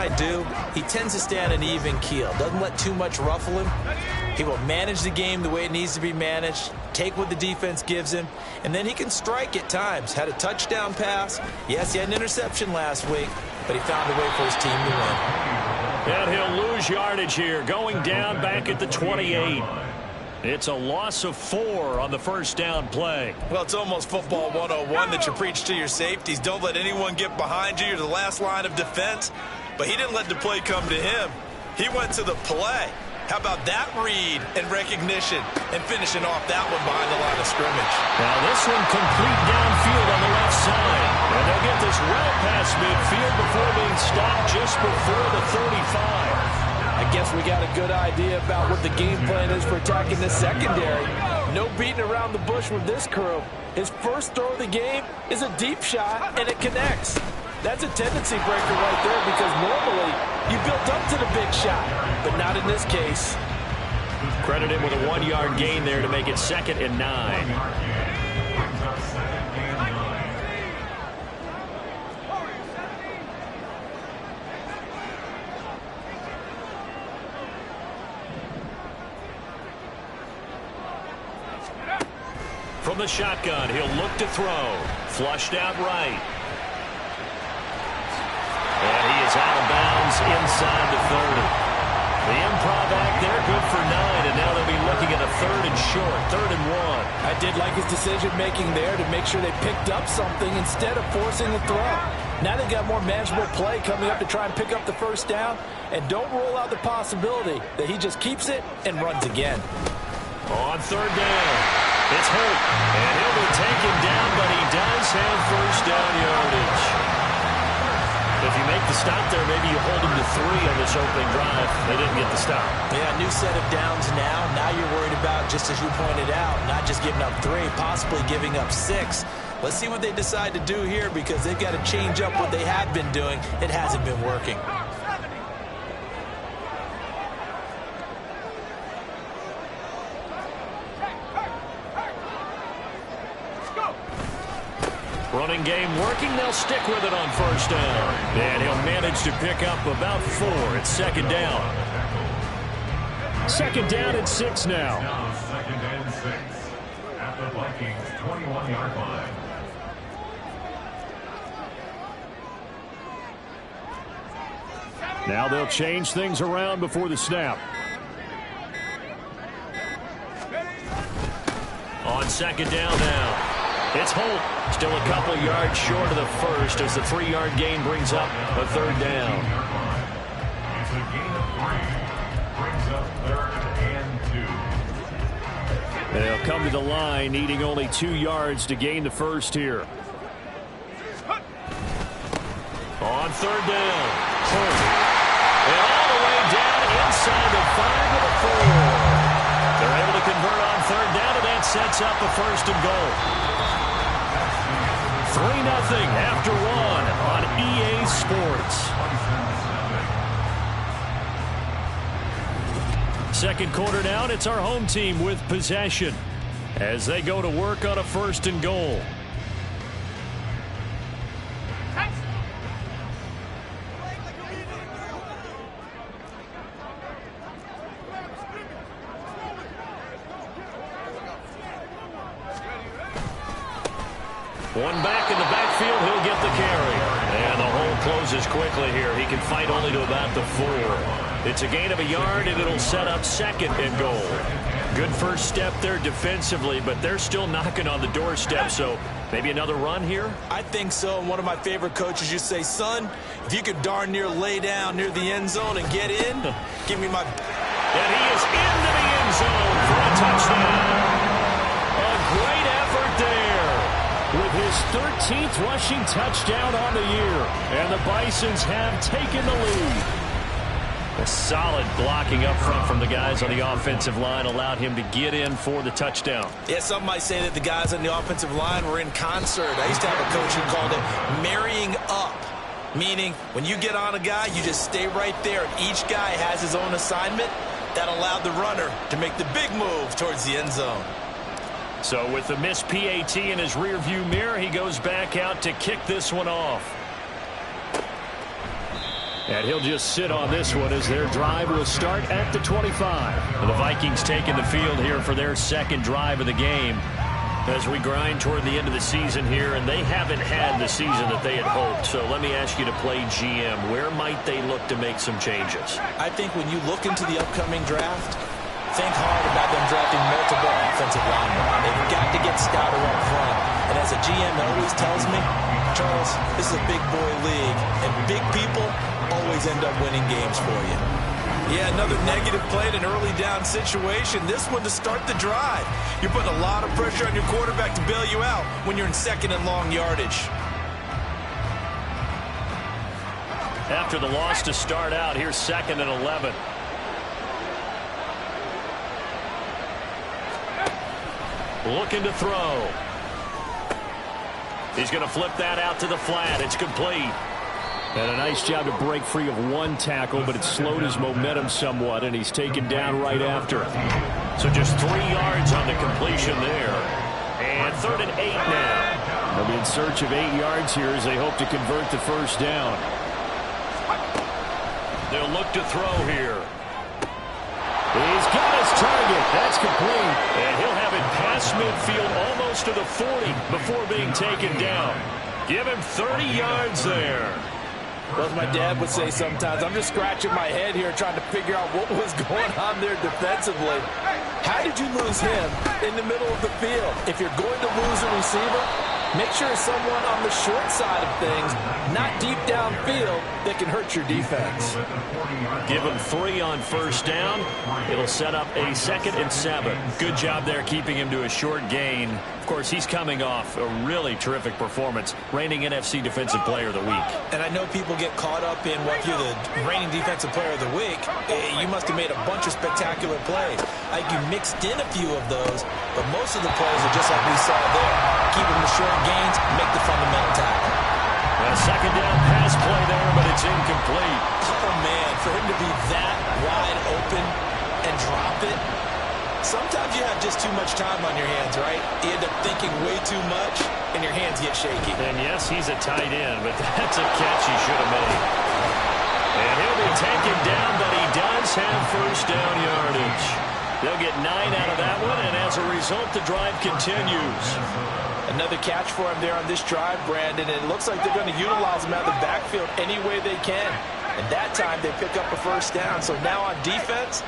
might do, he tends to stay on an even keel, doesn't let too much ruffle him. He will manage the game the way it needs to be managed, take what the defense gives him, and then he can strike at times. Had a touchdown pass. Yes, he had an interception last week, but he found a way for his team to win. And he'll lose yardage here, going down back at the 28. It's a loss of 4 on the first down play. Well, it's almost football 101 that you preach to your safeties. Don't let anyone get behind you. You're the last line of defense. But he didn't let the play come to him. He went to the play. How about that read and recognition and finishing off that one behind the line of scrimmage? Now this one complete downfield on the left side. And they'll get this well past midfield before being stopped just before the 35. I guess we got a good idea about what the game plan is for attacking this secondary. No beating around the bush with this crew. His first throw of the game is a deep shot, and it connects. That's a tendency breaker right there because normally you build up to the big shot, but not in this case. Credit him with a 1-yard gain there to make it 2nd and 9. From the shotgun, he'll look to throw. Flushed out right. And he is out of bounds inside the 30. The improv act there, good for 9, and now they'll be looking at a 3rd and short, 3rd and 1. I did like his decision-making there to make sure they picked up something instead of forcing a throw. Now they got more manageable play coming up to try and pick up the first down, and don't rule out the possibility that he just keeps it and runs again. On 3rd down. It's Holt, and he'll be taken down, but he does have first down yardage. If you make the stop there, maybe you hold him to 3 on this opening drive. They didn't get the stop. Yeah, new set of downs now. Now you're worried about, just as you pointed out, not just giving up 3, possibly giving up 6. Let's see what they decide to do here because they've got to change up what they have been doing. It hasn't been working. Running game working. They'll stick with it on first down. And he'll manage to pick up about 4. It's 2nd down. 2nd down and 6 now. Now 2nd and 6 at the Vikings 21-yard line. Now they'll change things around before the snap. On 2nd down now. It's Holt. Still a couple yards short of the first as the 3-yard gain brings up a 3rd down. It's a gain of 3. Brings up 3rd and 2. They'll come to the line needing only 2 yards to gain the first here. On 3rd down. Holt. And all the way down inside the 5 with a 4. They're able to convert on 3rd down, and that sets up a 1st and goal. 3-0 after 1 on EA Sports. 2nd quarter down, it's our home team with possession as they go to work on a 1st and goal. One back in the backfield, he'll get the carry. And the hole closes quickly here. He can fight only to about the 4. It's a gain of a yard, and it'll set up 2nd and goal. Good first step there defensively, but they're still knocking on the doorstep, so maybe another run here? I think so. And one of my favorite coaches, you say, son, if you could darn near lay down near the end zone and get in, give me my... And he is into the end zone for a touchdown. A great effort there. With his 13th rushing touchdown on the year. And the Bisons have taken the lead. A solid blocking up front from the guys on the offensive line allowed him to get in for the touchdown. Yeah, some might say that the guys on the offensive line were in concert. I used to have a coach who called it marrying up, meaning when you get on a guy, you just stay right there. Each guy has his own assignment. That allowed the runner to make the big move towards the end zone. So with the missed PAT in his rearview mirror, he goes back out to kick this one off. And he'll just sit on this one as their drive will start at the 25. The Vikings taking the field here for their second drive of the game as we grind toward the end of the season here, and they haven't had the season that they had hoped. So let me ask you to play GM. Where might they look to make some changes? I think when you look into the upcoming draft, think hard about them drafting multiple offensive linemen. They've got to get stouter up front. And as a GM always tells me, Charles, this is a big boy league, and big people always end up winning games for you. Yeah, another negative play in an early down situation. This one to start the drive. You're putting a lot of pressure on your quarterback to bail you out when you're in second and long yardage. After the loss to start out, here's 2nd and 11. Looking to throw. He's going to flip that out to the flat. It's complete. And a nice job to break free of one tackle, but it slowed his momentum somewhat, and he's taken down right after. So just 3 yards on the completion there. And 3rd and 8 now. They'll be in search of 8 yards here as they hope to convert the first down. They'll look to throw here. He's got his target. That's complete. And he'll have it past midfield almost to the 40 before being taken down. Give him 30 yards there. Well, as my dad would say sometimes, I'm just scratching my head here trying to figure out what was going on there defensively. How did you lose him in the middle of the field? If you're going to lose a receiver, make sure it's someone on the short side of things, not deep downfield, that can hurt your defense. Give him 3 on first down. It'll set up a 2nd and 7. Good job there keeping him to a short gain. Of course, he's coming off a really terrific performance, reigning NFC Defensive Player of the Week. And I know people get caught up in, well, if you're the reigning Defensive Player of the Week, you must have made a bunch of spectacular plays. Like you mixed in a few of those, but most of the plays are just like we saw there. Keep them to short gains, make the fundamental tackle. A 2nd down pass play there, but it's incomplete. Oh, man, for him to be that wide open and drop it. Sometimes you have just too much time on your hands, right? You end up thinking way too much, and your hands get shaky. And yes, he's a tight end, but that's a catch he should have made. And he'll be taken down, but he does have first down yardage. They'll get 9 out of that one, and as a result, the drive continues. Another catch for him there on this drive, Brandon, and it looks like they're going to utilize him out of the backfield any way they can. And that time, they pick up a first down. So now on defense,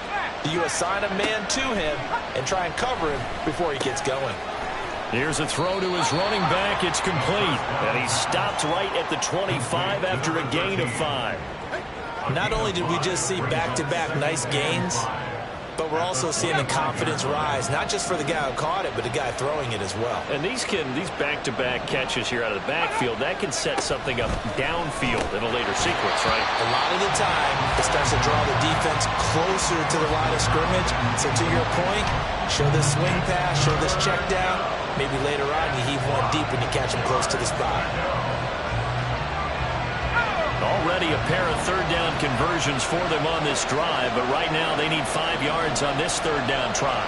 you assign a man to him and try and cover him before he gets going. Here's a throw to his running back. It's complete. And he stopped right at the 25 after a gain of 5. Not only did we just see back-to-back nice gains, but we're also seeing the confidence rise, not just for the guy who caught it, but the guy throwing it as well. And these back-to-back catches here out of the backfield, that can set something up downfield in a later sequence, right? A lot of the time, it starts to draw the defense closer to the line of scrimmage. So to your point, show this swing pass, show this check down. Maybe later on you heave one deep when you catch him close to the spot. Already a pair of 3rd down conversions for them on this drive, but right now they need 5 yards on this 3rd down try.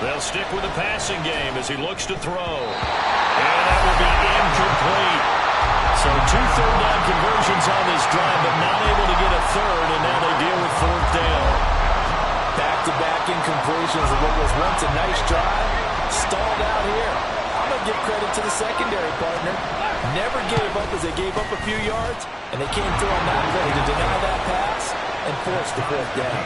They'll stick with the passing game as he looks to throw. And that will be incomplete. So 2 3rd down conversions on this drive, but not able to get a 3rd, and now they deal with 4th down. Back-to-back incompletions of what was once a nice drive, stalled out here. I'm going to give credit to the secondary partner. Never gave up as they gave up a few yards, and they came through on that play to deny that pass and force the 4th down.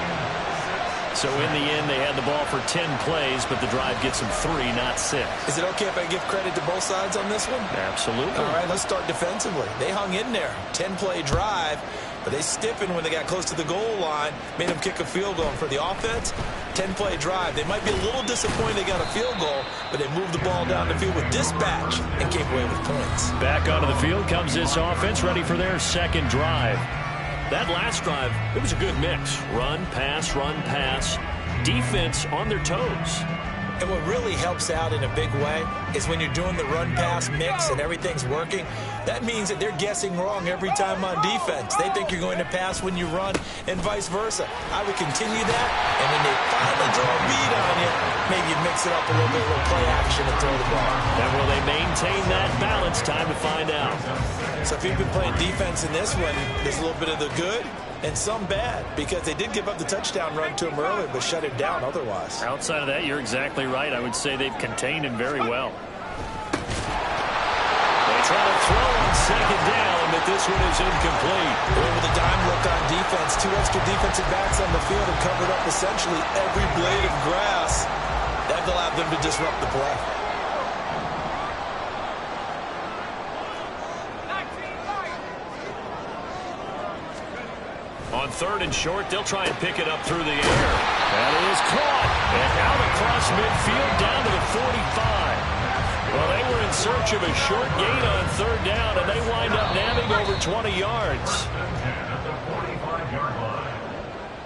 So in the end, they had the ball for 10 plays, but the drive gets them 3, not 6. Is it okay if I give credit to both sides on this one? Absolutely. All right, let's start defensively. They hung in there. 10-play drive, but they stiffened when they got close to the goal line, made them kick a field goal. For the offense, 10-play drive. They might be a little disappointed they got a field goal, but they moved the ball down the field with dispatch and came away with points. Back onto the field comes this offense, ready for their 2nd drive. That last drive, it was a good mix. Run, pass, defense on their toes. And what really helps out in a big way is when you're doing the run-pass mix and everything's working, that means that they're guessing wrong every time on defense. They think you're going to pass when you run and vice versa. I would continue that, and when they finally draw a beat on you, maybe mix it up a little bit with play action and throw the ball. And will they maintain that balance? Time to find out. So if you've been playing defense in this one, there's a little bit of the good and some bad, because they did give up the touchdown run to him earlier, but shut him down otherwise. Outside of that, you're exactly right. I would say they've contained him very well. They try to throw on second down, but this one is incomplete. With a dime look on defense, 2 extra defensive backs on the field and covered up essentially every blade of grass. That allowed them to disrupt the play. On third and short, they'll try and pick it up through the air. That is caught. And out across midfield down to the 45. Well, they were in search of a short gain on third down, and they wind up nabbing over 20 yards.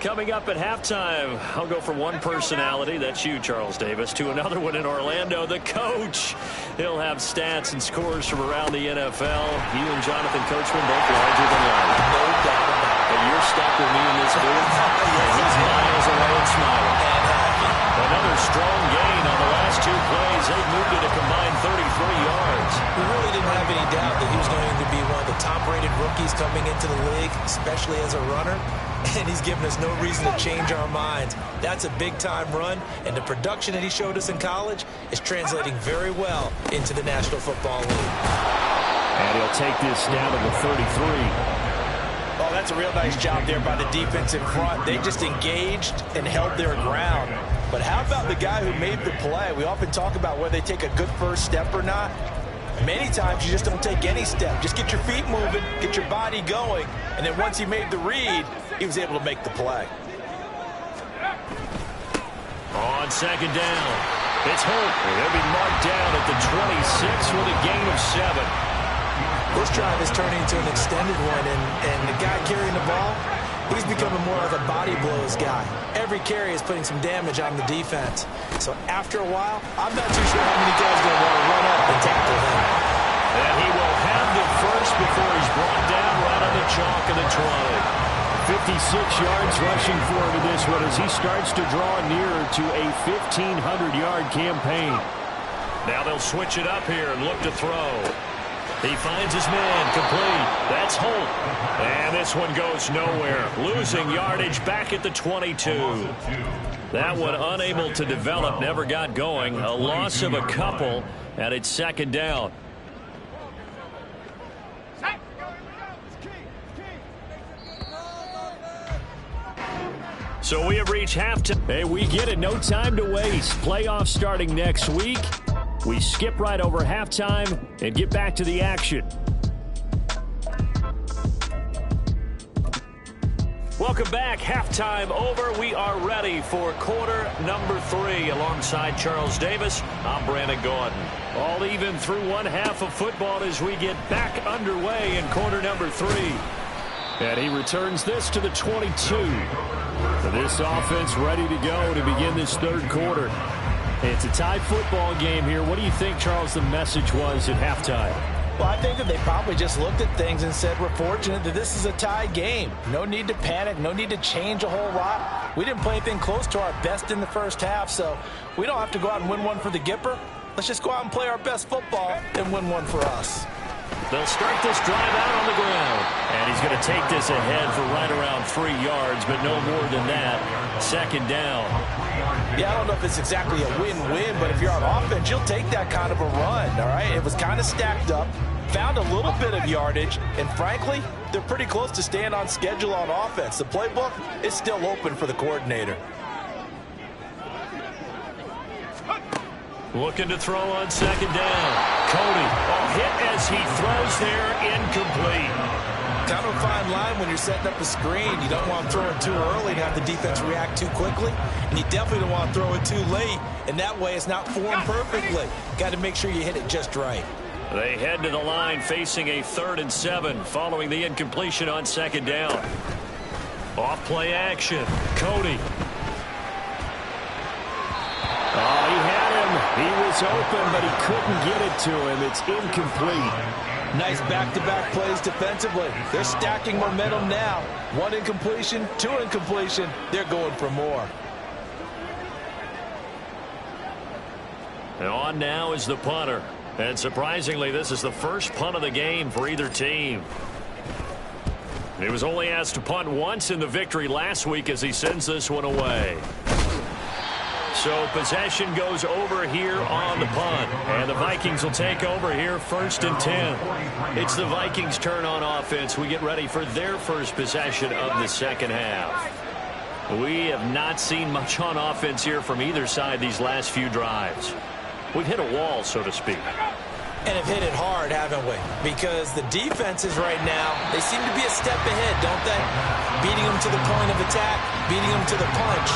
Coming up at halftime, I'll go from one personality, that's you, Charles Davis, to another one in Orlando, the coach. He'll have stats and scores from around the NFL. You and Jonathan Coachman both larger than life. No doubt about it. But you're stuck with me in this booth. He's miles away and smiling. Another strong gain on the last 2 plays. They've moved it a combined 33 yards. We really didn't have any doubt that he was going to be one of the top-rated rookies coming into the league, especially as a runner. And he's given us no reason to change our minds. That's a big-time run, and the production that he showed us in college is translating very well into the National Football League. And he'll take this down to the 33. Oh, that's a real nice job there by the defense in front. They just engaged and held their ground. But how about the guy who made the play? We often talk about whether they take a good first step or not. Many times you just don't take any step. Just get your feet moving, get your body going, and then once he made the read, he was able to make the play. On second down, it's Holt. He'll be marked down at the 26 with a gain of 7. This drive is turning into an extended one, and the guy carrying the ball, he's becoming more like a body blows guy. Every carry is putting some damage on the defense. So after a while, I'm not too sure how many guys are going to want to run up and tackle him. And he will have the first before he's brought down right on the chalk of the 20. 56 yards rushing for him in this one as he starts to draw nearer to a 1,500-yard campaign. Now they'll switch it up here and look to throw. He finds his man, complete. That's Holt. And this one goes nowhere. Losing yardage back at the 22. That one unable to develop, never got going. A loss of a couple, and it's second down. So we have reached halftime. Hey, we get it. No time to waste. Playoffs starting next week. We skip right over halftime and get back to the action. Welcome back. Halftime over. We are ready for quarter number 3. Alongside Charles Davis, I'm Brandon Gordon. All even through one half of football as we get back underway in quarter number 3. And he returns this to the 22. This offense ready to go to begin this third quarter. It's a tie football game here. What do you think, Charles, the message was at halftime? Well, I think that they probably just looked at things and said, we're fortunate that this is a tie game. No need to panic. No need to change a whole lot. We didn't play anything close to our best in the first half, so we don't have to go out and win one for the Gipper. Let's just go out and play our best football and win one for us. They'll start this drive out on the ground. And he's going to take this ahead for right around 3 yards, but no more than that. Second down. Yeah, I don't know if it's exactly a win-win, but if you're on offense, you'll take that kind of a run, all right? It was kind of stacked up, found a little bit of yardage, and frankly, they're pretty close to staying on schedule on offense. The playbook is still open for the coordinator. Looking to throw on second down. Cody, a hit as he throws there, incomplete. Kind of a fine line when you're setting up a screen. You don't want to throw it too early and have the defense react too quickly. And you definitely don't want to throw it too late. And that way it's not formed perfectly. Got to make sure you hit it just right. They head to the line facing a 3rd and 7 following the incompletion on second down. Off play action. Cody. Oh, he had was open, but he couldn't get it to him. It's incomplete. Nice back-to-back plays defensively. They're stacking momentum now. 1 incompletion, 2 incompletion. They're going for more. And on now is the punter. And surprisingly, this is the first punt of the game for either team. He was only asked to punt once in the victory last week as he sends this one away. So possession goes over here on the punt. And the Vikings will take over here 1st and 10. It's the Vikings' turn on offense. We get ready for their first possession of the second half. We have not seen much on offense here from either side these last few drives. We've hit a wall, so to speak. And have hit it hard, haven't we? Because the defenses right now, they seem to be a step ahead, don't they? Beating them to the point of attack, beating them to the punch.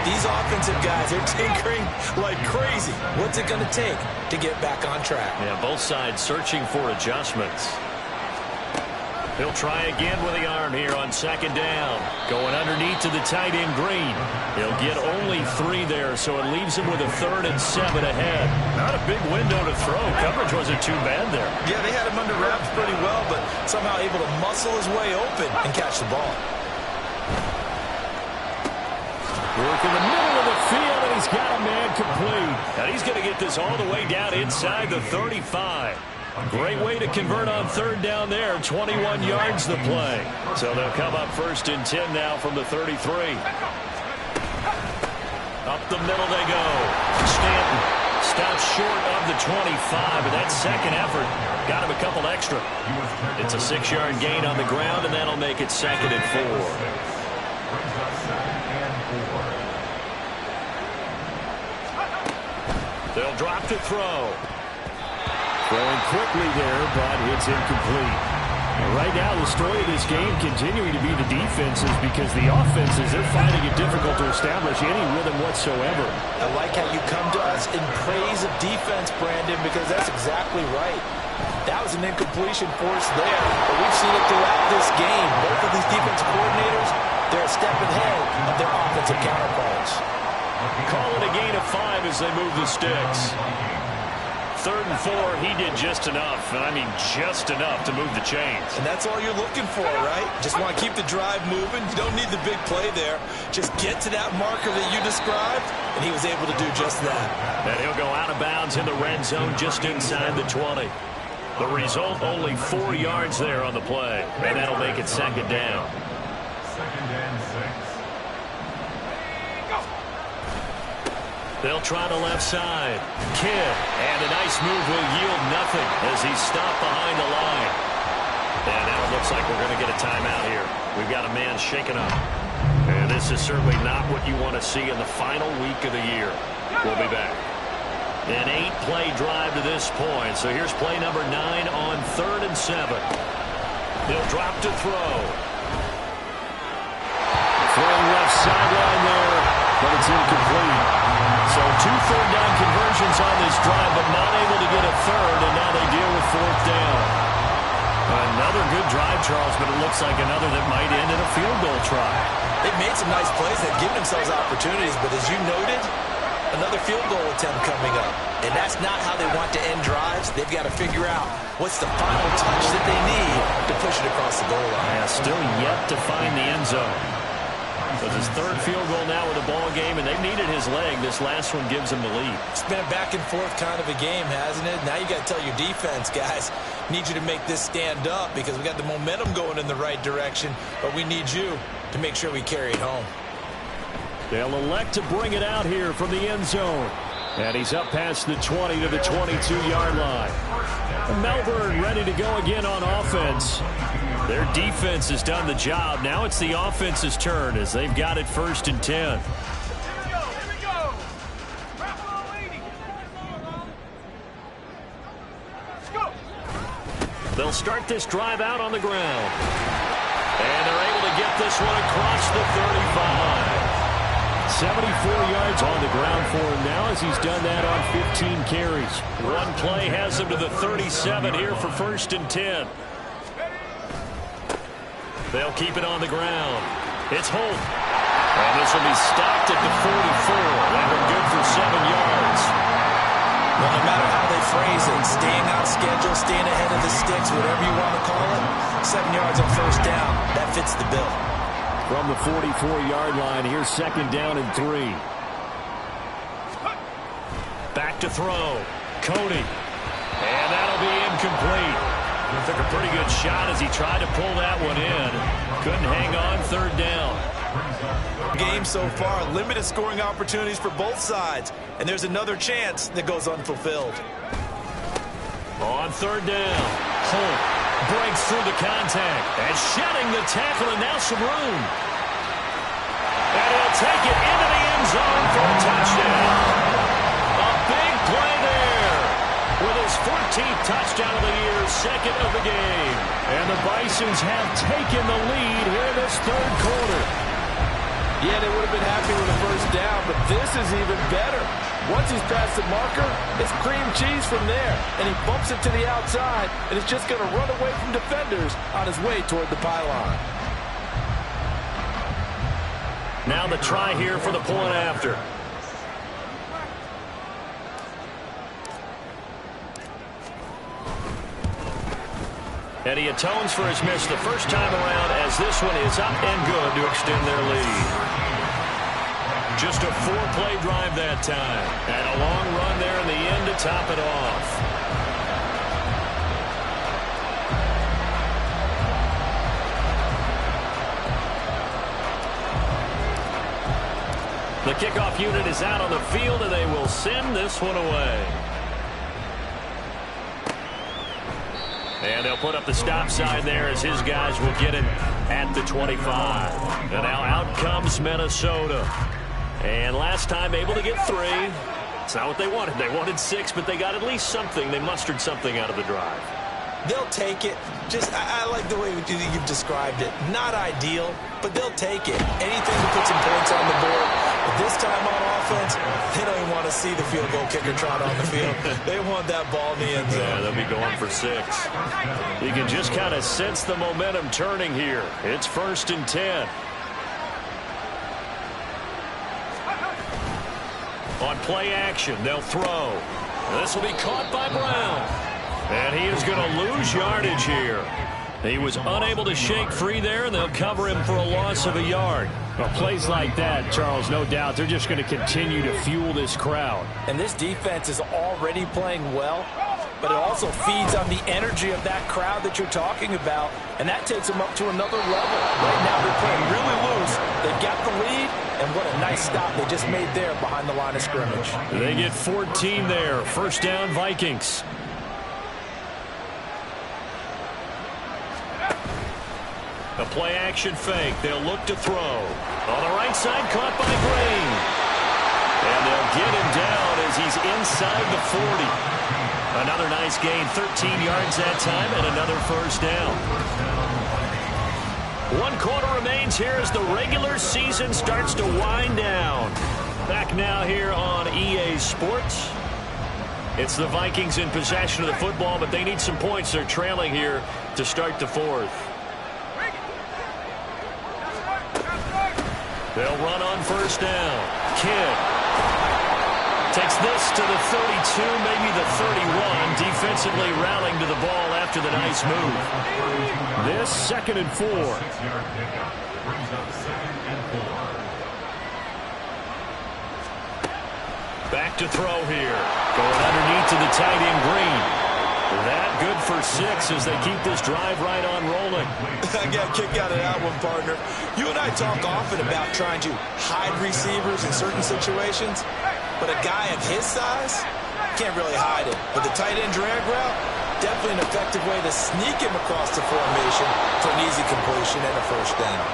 These offensive guys, they're tinkering like crazy. What's it going to take to get back on track? Yeah, both sides searching for adjustments. He'll try again with the arm here on 2nd down. Going underneath to the tight end Green. He'll get only 3 there, so it leaves him with a 3rd and 7 ahead. Not a big window to throw. Coverage wasn't too bad there. Yeah, they had him under wraps pretty well, but somehow able to muscle his way open and catch the ball. Work in the middle of the field, and he's got a man complete. And he's going to get this all the way down inside the 35. Great way to convert on 3rd down there. 21 yards the play. So they'll come up 1st and 10 now from the 33. Up the middle they go. Stanton stops short of the 25, but that second effort got him a couple extra. It's a 6-yard gain on the ground, and that'll make it 2nd and 4. They'll drop to throw. Throwing quickly there, but it's incomplete. And right now, the story of this game continuing to be the defenses, because the offenses, they're finding it difficult to establish any rhythm whatsoever. I like how you come to us in praise of defense, Brandon, because that's exactly right. That was an incompletion force there, but we've seen it throughout this game. Both of these defensive coordinators, they're a step ahead of their offensive counterparts. Call it a gain of 5 as they move the sticks. 3rd and 4, he did just enough, and I mean just enough to move the chains. And that's all you're looking for, right? Just want to keep the drive moving. You don't need the big play there. Just get to that marker that you described, and he was able to do just that. And he'll go out of bounds in the red zone just inside the 20. The result, only 4 yards there on the play, and that'll make it 2nd down. 2nd and 6. They'll try the left side. Kidd, and a nice move will yield nothing as he's stopped behind the line. And now it looks like we're going to get a timeout here. We've got a man shaken up. And this is certainly not what you want to see in the final week of the year. We'll be back. An 8-play drive to this point. So here's play number 9 on 3rd and 7. He'll drop to throw. Throwing left sideline there, but it's incomplete. So 2 third down conversions on this drive, but not able to get a 3rd, and now they deal with 4th down. Another good drive, Charles, but it looks like another that might end in a field goal try. They've made some nice plays. They've given themselves opportunities, but as you noted, another field goal attempt coming up. And that's not how they want to end drives. They've got to figure out what's the final touch that they need to push it across the goal line. Yeah, still yet to find the end zone. But his 3rd field goal now with a ball game, and they've needed his leg. This last one gives him the lead. It's been a back and forth kind of a game, hasn't it? Now you got to tell your defense, guys, need you to make this stand up because we got the momentum going in the right direction, but we need you to make sure we carry it home. They'll elect to bring it out here from the end zone. And he's up past the 20 to the 22-yard line. Melbourne ready to go again on offense. Their defense has done the job. Now it's the offense's turn as they've got it 1st and 10. They'll start this drive out on the ground. And they're able to get this one across the 35. 74 yards on the ground for him now as he's done that on 15 carries. One play has him to the 37 here for 1st and 10. They'll keep it on the ground. It's Holt. And this will be stopped at the 44. That one good for 7 yards. Well, no matter how they phrase it, staying on schedule, staying ahead of the sticks, whatever you want to call it, 7 yards on first down, that fits the bill. From the 44-yard line, here's second down and 3. Back to throw. Cody. And that'll be incomplete. Took a pretty good shot as he tried to pull that one in. Couldn't hang on, third down. Game so far, limited scoring opportunities for both sides. And there's another chance that goes unfulfilled. On third down, Holt breaks through the contact and shedding the tackle, and now some room. And he'll take it into the end zone for a touchdown. A big play there with his 14th touchdown of the year, second of the game. And the Bisons have taken the lead here in this third quarter. Yeah, they would have been happy with the first down, but this is even better. Once he's past the marker, it's cream cheese from there, and he bumps it to the outside, and it's just going to run away from defenders on his way toward the pylon. Now the try here for the point after. And he atones for his miss the first time around, as this one is up and good to extend their lead. Just a 4-play drive that time. And a long run there in the end to top it off. The kickoff unit is out on the field, and they will send this one away. And they'll put up the stop sign there as his guys will get it at the 25. And now out comes Minnesota. And last time able to get 3. It's not what they wanted. They wanted 6, but they got at least something. They mustered something out of the drive. They'll take it. Just, I like the way you've described it. Not ideal, but they'll take it. Anything to put some points on the board. But this time on offense, they don't even want to see the field goal kicker trot on the field. They want that ball in the end zone. Yeah, they'll be going for 6. You can just kind of sense the momentum turning here. It's 1st and 10. On play action, they'll throw. This will be caught by Brown. And he is going to lose yardage here. He was unable to shake free there, and they'll cover him for a loss of a yard. Well, plays like that, Charles, no doubt, they're just going to continue to fuel this crowd. And this defense is already playing well, but it also feeds on the energy of that crowd that you're talking about, and that takes them up to another level. Right now they're playing really loose. They've got the lead, and what a nice stop they just made there behind the line of scrimmage. They get 14 there. First down, Vikings. A play-action fake. They'll look to throw. On the right side, caught by Green. And they'll get him down as he's inside the 40. Another nice gain, 13 yards that time, and another first down. 1 quarter remains here as the regular season starts to wind down. Back now here on EA Sports. It's the Vikings in possession of the football, but they need some points. They're trailing here to start the 4th. They'll run on first down. Kidd takes this to the 32, maybe the 31. Defensively rallying to the ball after the nice move. This 2nd and 4. Back to throw here. Going underneath to the tight end, Green. That good for 6 as they keep this drive right on rolling. I got a kick out of that one, partner. You and I talk often about trying to hide receivers in certain situations, but a guy of his size can't really hide it. But the tight end drag route, definitely an effective way to sneak him across the formation for an easy completion and a first down.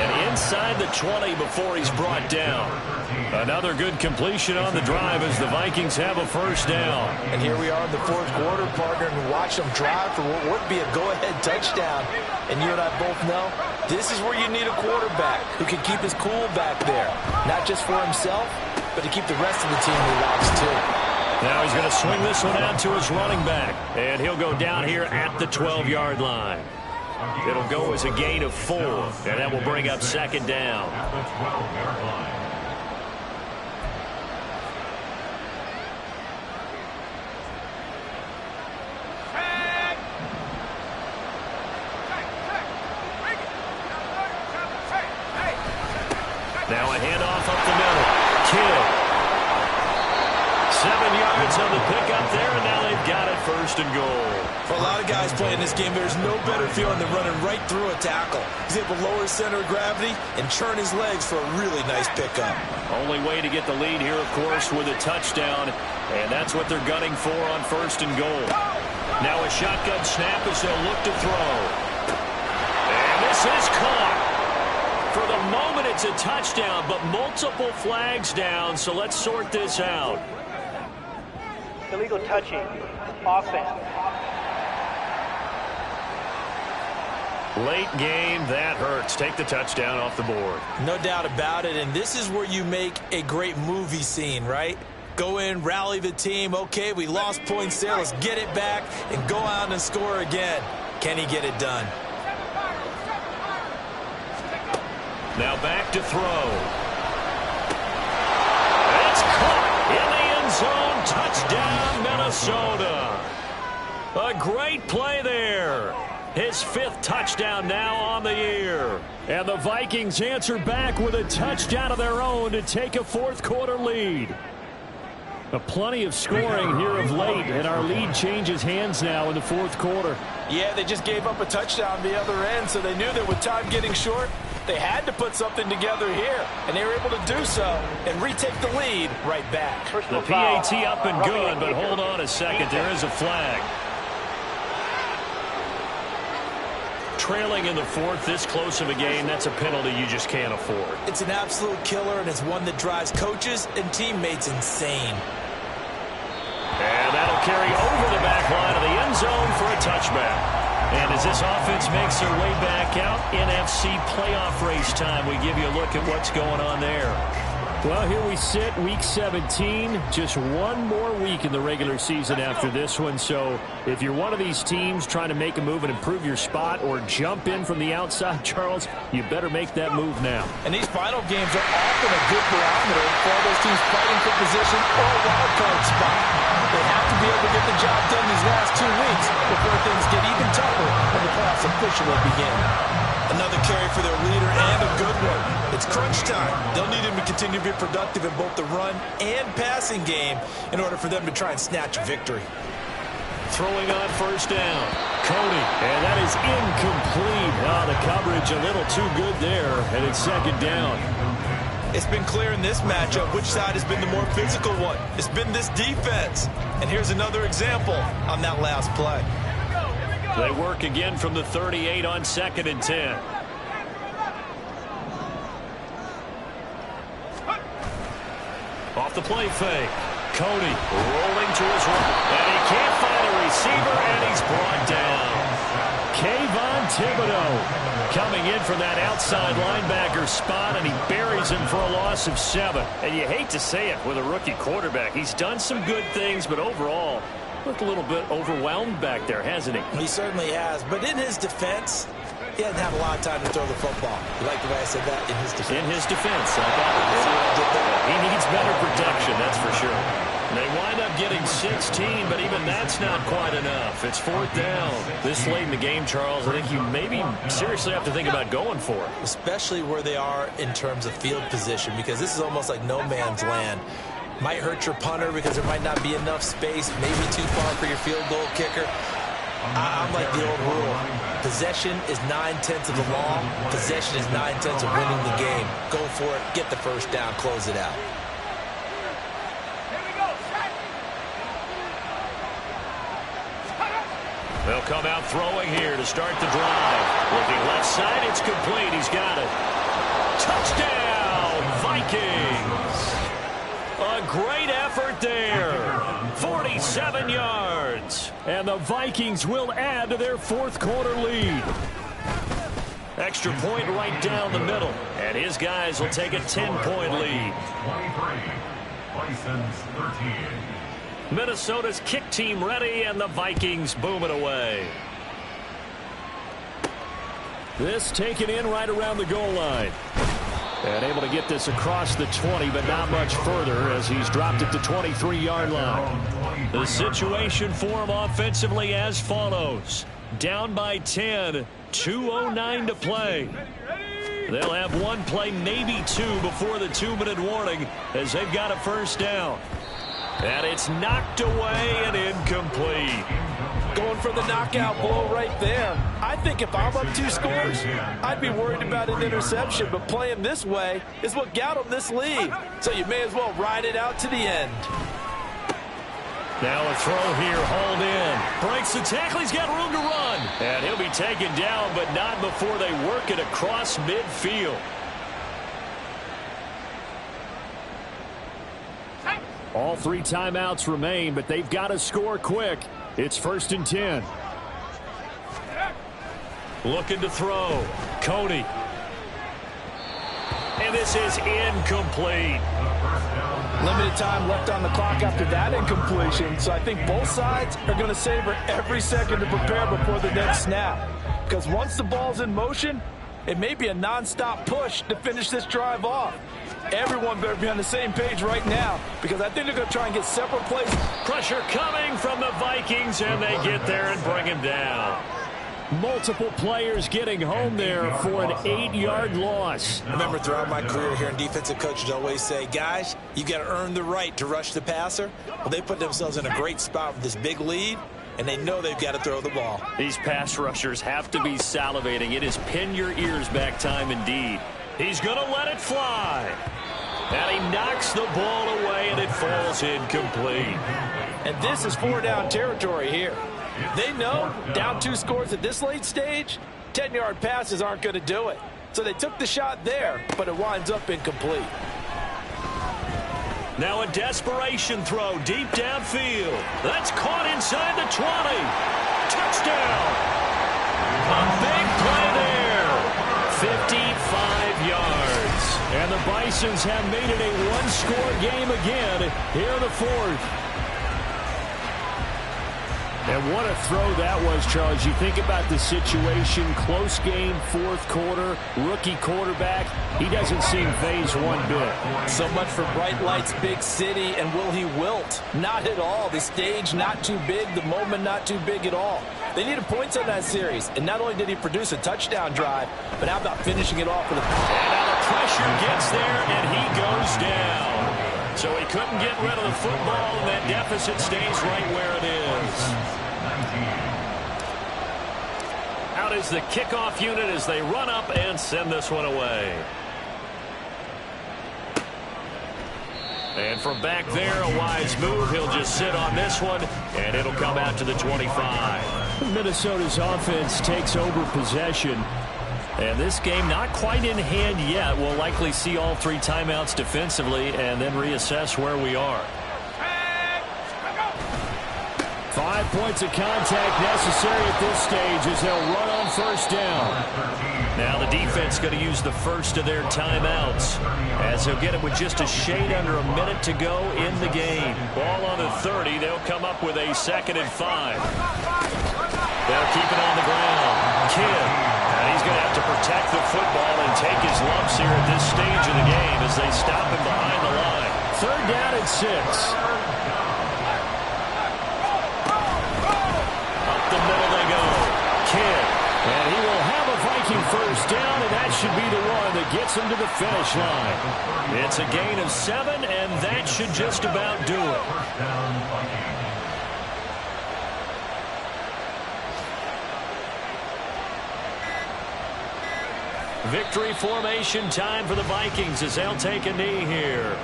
And inside the 20 before he's brought down. Another good completion on the drive as the Vikings have a first down. And here we are in the 4th quarter, partner, and watch them drive for what would be a go-ahead touchdown. And you and I both know this is where you need a quarterback who can keep his cool back there. Not just for himself, but to keep the rest of the team relaxed too. Now he's going to swing this one out to his running back. And he'll go down here at the 12-yard line. It'll go as a gain of 4. And that will bring up second down. Now a handoff up the middle. Kidd. 7 yards on the pickup there, and now they've got it 1st and goal. For a lot of guys playing this game, there's no better feeling than running right through a tackle. He's able to lower his center of gravity and churn his legs for a really nice pickup. Only way to get the lead here, of course, with a touchdown, and that's what they're gunning for on 1st and goal. Now a shotgun snap as they'll look to throw. And this is caught. For the moment, it's a touchdown, but multiple flags down, so let's sort this out. Illegal touching. Offense. Late game, that hurts. Take the touchdown off the board. No doubt about it, and this is where you make a great movie scene, right? Go in, rally the team. Okay, we lost points there. Let's get it back and go out and score again. Can he get it done? Now back to throw. It's caught in the end zone. Touchdown, Minnesota. A great play there. His 5th touchdown now on the year. And the Vikings answer back with a touchdown of their own to take a 4th quarter lead. Plenty of scoring here of late, and our lead changes hands now in the 4th quarter. Yeah, they just gave up a touchdown the other end, so they knew that with time getting short, they had to put something together here, and they were able to do so and retake the lead right back. The PAT up and good, but hold on a second. There is a flag. Trailing in the 4th, this close of a game, that's a penalty you just can't afford. It's an absolute killer, and it's one that drives coaches and teammates insane. And that'll carry over the back line of the end zone for a touchback. And as this offense makes their way back out, NFC playoff race time, we give you a look at what's going on there. Well, here we sit, Week 17, just one more week in the regular season after this one. So if you're one of these teams trying to make a move and improve your spot or jump in from the outside, Charles, you better make that move now. And these final games are often a good barometer for all those teams fighting for position or a wild card spot. They have to be able to get the job done these last 2 weeks before things get even tougher when the playoffs officially begin. Another carry for their leader and a good one. It's crunch time. They'll need him to continue to be productive in both the run and passing game in order for them to try and snatch a victory. Throwing on 1st down. Cody, and that is incomplete. The coverage a little too good there, and it's 2nd down. It's been clear in this matchup which side has been the more physical one. It's been this defense. And here's another example on that last play. They work again from the 38 on 2nd and 10. Off the play fake. Cody rolling to his right. And he can't find a receiver, and he's brought down. Kayvon Thibodeaux coming in from that outside linebacker spot, and he buries him for a loss of 7. And you hate to say it with a rookie quarterback. He's done some good things, but overall, looked a little bit overwhelmed back there, hasn't he? He certainly has. But in his defense, he hasn't had a lot of time to throw the football. You like the way I said that? In his defense. In his defense. I got it. He needs better protection, that's for sure. They wind up getting 16, but even that's not quite enough. It's 4th down. This late in the game, Charles, I think you maybe seriously have to think about going for it. Especially where they are in terms of field position, because this is almost like no man's land. Might hurt your punter because there might not be enough space, maybe too far for your field goal kicker. I'm like the old rule. Possession is 9/10 of the law. Possession is 9/10 of winning the game. Go for it. Get the 1st down. Close it out. They'll come out throwing here to start the drive. Looking left side, it's complete. He's got it. Touchdown, Vikings. A great effort there. 47 yards. And the Vikings will add to their 4th quarter lead. Extra point right down the middle. And his guys will take a 10-point lead. 23. Bison's 13. Minnesota's kick team ready, and the Vikings boom it away. This taken in right around the goal line. And able to get this across the 20, but not much further as he's dropped it to 23-yard line. The situation for him offensively as follows. Down by 10, 2:09 to play. They'll have one play, maybe two, before the 2-minute warning as they've got a first down. And it's knocked away and incomplete. Going for the knockout blow right there. I think if I'm up 2 scores, I'd be worried about an interception, but playing this way is what got him this lead. So you may as well ride it out to the end. Now a throw here, hauled in. Breaks the tackle, he's got room to run. And he'll be taken down, but not before they work it across midfield. All 3 timeouts remain, but they've got to score quick. It's 1st and 10. Looking to throw. Cody. And this is incomplete. Limited time left on the clock after that incompletion, so I think both sides are going to savor every second to prepare before the next snap. Because once the ball's in motion, it may be a nonstop push to finish this drive off. Everyone better be on the same page right now, because I think they're going to try and get separate plays. Pressure coming from the Vikings, and they get there and bring him down. Multiple players getting home there for an 8-yard loss. I remember throughout my career hearing defensive coaches always say, guys, you got to earn the right to rush the passer. Well, they put themselves in a great spot with this big lead, and they know they've got to throw the ball. These pass rushers have to be salivating. It is pin your ears back time indeed. He's going to let it fly. And he knocks the ball away, and it falls incomplete. And this is 4-down territory here. They know down 2 scores at this late stage, 10-yard passes aren't going to do it. So they took the shot there, but it winds up incomplete. Now a desperation throw deep downfield. That's caught inside the 20. Touchdown. A big play there. 55 yards. And the Bisons have made it a 1-score game again here in the 4th. And what a throw that was, Charles. You think about the situation, close game, 4th quarter, rookie quarterback. He doesn't seem phased one bit. So much for bright lights, big city, and will he wilt? Not at all. The stage not too big, the moment not too big at all. They needed points on that series, and not only did he produce a touchdown drive, but how about finishing it off with a... And now the pressure gets there, and he goes down. So he couldn't get rid of the football, and that deficit stays right where it is. Out is the kickoff unit as they run up and send this one away. And from back there, a wise move. He'll just sit on this one, and it'll come out to the 25. Minnesota's offense takes over possession. And this game not quite in hand yet. We'll likely see all 3 timeouts defensively and then reassess where we are. 5 points of contact necessary at this stage as they'll run on 1st down. Now the defense going to use the first of their timeouts as they'll get it with just a shade under a minute to go in the game. Ball on the 30. They'll come up with a 2nd and 5. They'll keep it on the ground. Kidd. And he's going to have to protect the football and take his lumps here at this stage of the game as they stop him behind the line. 3rd down and 6. The middle they go. Kidd. And he will have a Viking first down, and that should be the one that gets him to the finish line. It's a gain of 7, and that should just about do it. Victory formation time for the Vikings as they'll take a knee here.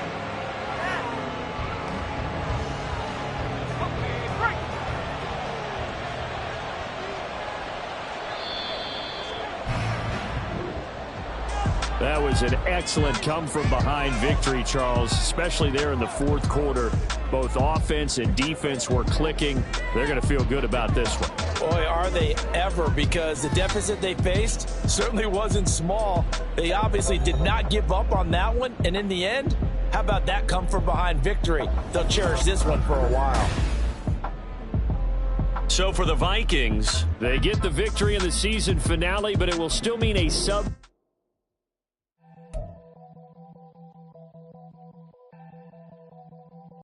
That was an excellent come-from-behind victory, Charles, especially there in the 4th quarter. Both offense and defense were clicking. They're going to feel good about this one. Boy, are they ever, because the deficit they faced certainly wasn't small. They obviously did not give up on that one, and in the end, how about that come-from-behind victory? They'll cherish this one for a while. So for the Vikings, they get the victory in the season finale, but it will still mean a sub...